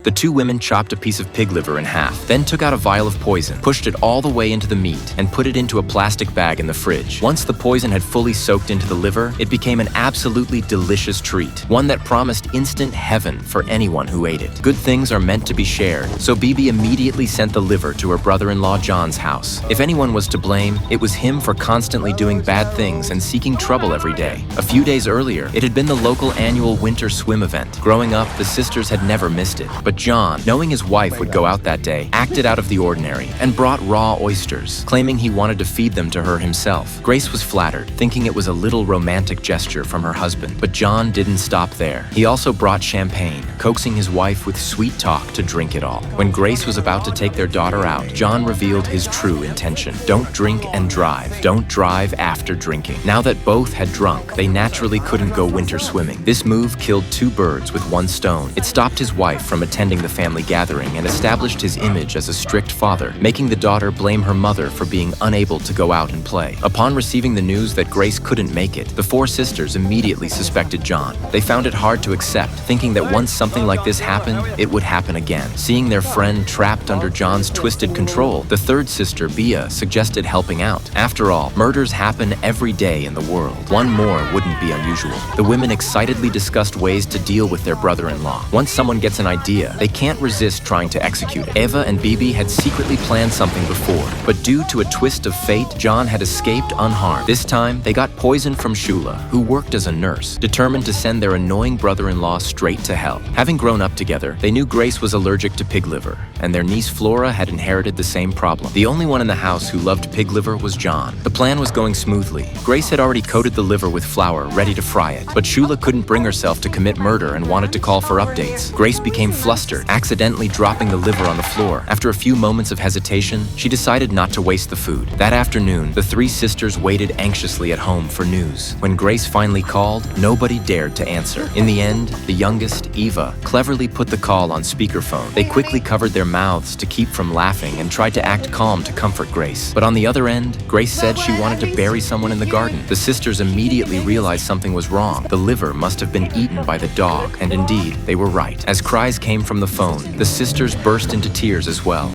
The two women chopped a piece of pig liver in half, then took out a vial of poison, pushed it all the way into the meat, and put it into a plastic bag in the fridge. Once the poison had fully soaked into the liver, it became an absolutely delicious treat, one that promised instant heaven for anyone who ate it. Good things are meant to be shared, so Bibi immediately sent the liver to her brother-in-law John's house. If anyone was to blame, it was him for constantly doing bad things and seeking trouble every day. A few days earlier, it had been the local annual winter swim event. Growing up, the sisters had never missed it. But John, knowing his wife would go out that day, acted out of the ordinary and brought raw oysters, claiming he wanted to feed them to her himself. Grace was flattered, thinking it was a little romantic gesture from her husband. But John didn't stop there. He also brought champagne, coaxing his wife with sweet talk to drink it all. When Grace was about to take their daughter out, John revealed his true intention. Don't drink and drive. Don't drive after drinking. Now that both had drunk, they naturally couldn't go winter swimming. This move killed two birds with one stone. It stopped his wife from attending the family gathering and established his image as a strict father, making the daughter blame her mother for being unable to go out and play. Upon receiving the news that Grace couldn't make it, the four sisters immediately suspected John. They found it hard to accept, thinking that once something like this happened, it would happen again. Seeing their friend trapped under John's twisted control, the third sister, Bia, suggested helping out. After all, murders happen every day in the world. One more wouldn't be unusual. The women excitedly discussed ways to deal with their brother-in-law. Once someone gets an idea, they can't resist trying to execute it. Eva and Bibi had secretly planned something before, but due to a twist of fate, John had escaped unharmed. This time, they got poison from Shula, who worked as a nurse, determined to send their annoying brother-in-law straight to hell. Having grown up together, they knew Grace was allergic to pig liver, and their niece Flora had inherited the same problem. The only one in the house who loved pig liver was John. The plan was going smoothly. Grace had already coated the liver with flour, ready to fry it, but Shula couldn't bring herself to commit murder and wanted to call for updates. Grace became flustered, accidentally dropping the liver on the floor. After a few moments of hesitation, she decided not to waste the food. That afternoon, the three sisters waited anxiously at home for news. When Grace finally called, nobody dared to answer. In the end, the youngest, Eva, cleverly put the call on speakerphone. They quickly covered their mouths to keep from laughing and tried to act calm to comfort Grace. But on the other end, Grace said she wanted to bury someone in the garden. The sisters immediately realized something was wrong. The liver must have been eaten by the dog, and indeed, they were right. As cries came from the phone, the sisters burst into tears as well.